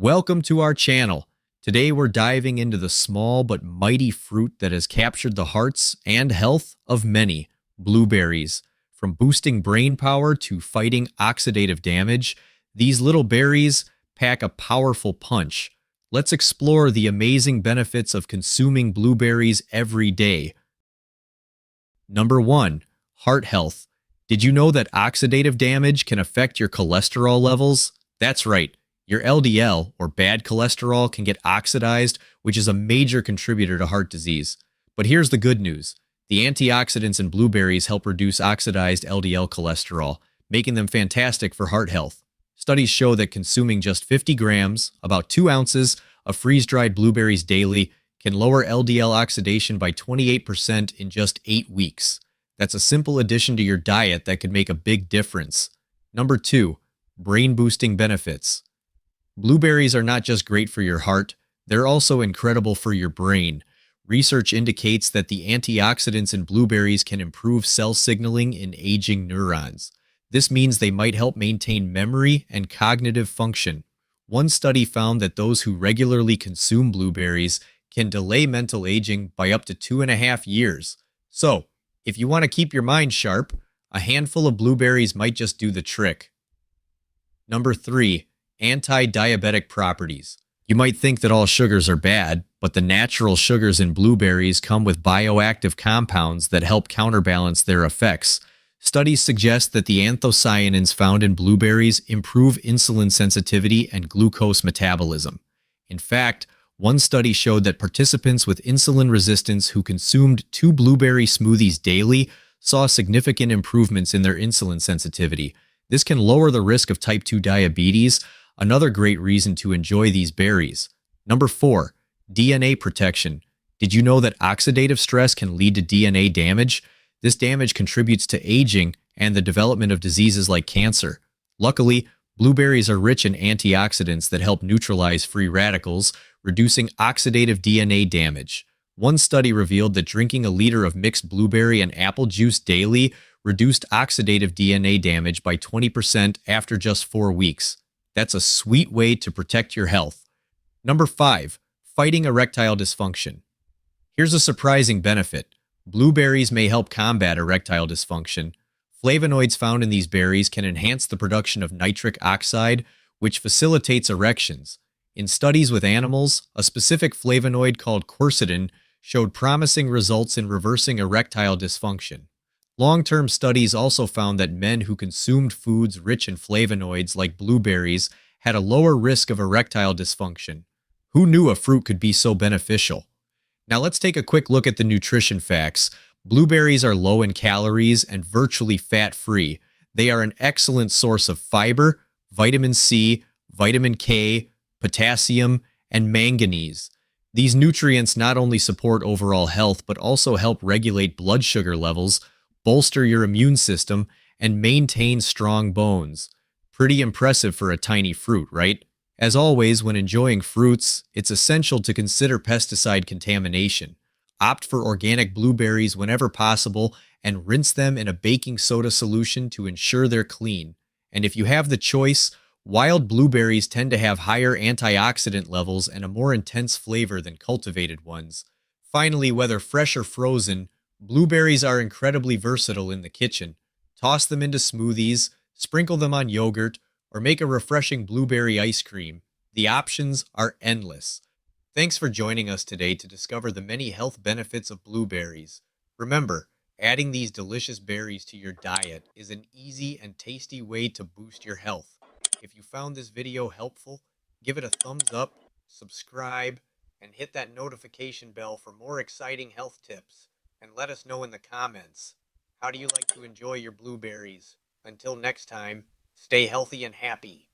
Welcome to our channel. Today we're diving into the small but mighty fruit that has captured the hearts and health of many, blueberries. From boosting brain power to fighting oxidative damage, these little berries pack a powerful punch. Let's explore the amazing benefits of consuming blueberries every day. Number 1. Heart health. Did you know that oxidative damage can affect your cholesterol levels? That's right. Your LDL, or bad cholesterol, can get oxidized, which is a major contributor to heart disease. But here's the good news. The antioxidants in blueberries help reduce oxidized LDL cholesterol, making them fantastic for heart health. Studies show that consuming just 50 grams, about 2 ounces, of freeze-dried blueberries daily can lower LDL oxidation by 28% in just 8 weeks. That's a simple addition to your diet that could make a big difference. Number 2. Brain-boosting benefits. Blueberries are not just great for your heart, they're also incredible for your brain. Research indicates that the antioxidants in blueberries can improve cell signaling in aging neurons. This means they might help maintain memory and cognitive function. One study found that those who regularly consume blueberries can delay mental aging by up to 2.5 years. So, if you want to keep your mind sharp, a handful of blueberries might just do the trick. Number 3. Anti-diabetic properties. You might think that all sugars are bad, but the natural sugars in blueberries come with bioactive compounds that help counterbalance their effects. Studies suggest that the anthocyanins found in blueberries improve insulin sensitivity and glucose metabolism. In fact, one study showed that participants with insulin resistance who consumed 2 blueberry smoothies daily saw significant improvements in their insulin sensitivity. This can lower the risk of type 2 diabetes, another great reason to enjoy these berries. Number 4. DNA protection. Did you know that oxidative stress can lead to DNA damage? This damage contributes to aging and the development of diseases like cancer. Luckily, blueberries are rich in antioxidants that help neutralize free radicals, reducing oxidative DNA damage. One study revealed that drinking a liter of mixed blueberry and apple juice daily reduced oxidative DNA damage by 20% after just 4 weeks. That's a sweet way to protect your health. Number 5. Fighting erectile dysfunction. Here's a surprising benefit. Blueberries may help combat erectile dysfunction. Flavonoids found in these berries can enhance the production of nitric oxide, which facilitates erections. In studies with animals, a specific flavonoid called quercetin showed promising results in reversing erectile dysfunction. Long-term studies also found that men who consumed foods rich in flavonoids like blueberries had a lower risk of erectile dysfunction. Who knew a fruit could be so beneficial? Now let's take a quick look at the nutrition facts. Blueberries are low in calories and virtually fat-free. They are an excellent source of fiber, vitamin C, vitamin K, potassium, and manganese. These nutrients not only support overall health but also help regulate blood sugar levels, bolster your immune system, and maintain strong bones. Pretty impressive for a tiny fruit, right? As always, when enjoying fruits, it's essential to consider pesticide contamination. Opt for organic blueberries whenever possible and rinse them in a baking soda solution to ensure they're clean. And if you have the choice, wild blueberries tend to have higher antioxidant levels and a more intense flavor than cultivated ones. Finally, whether fresh or frozen, blueberries are incredibly versatile in the kitchen. Toss them into smoothies, sprinkle them on yogurt, or make a refreshing blueberry ice cream. The options are endless. Thanks for joining us today to discover the many health benefits of blueberries. Remember, adding these delicious berries to your diet is an easy and tasty way to boost your health. If you found this video helpful, give it a thumbs up, subscribe, and hit that notification bell for more exciting health tips. And let us know in the comments, how do you like to enjoy your blueberries? Until next time, stay healthy and happy.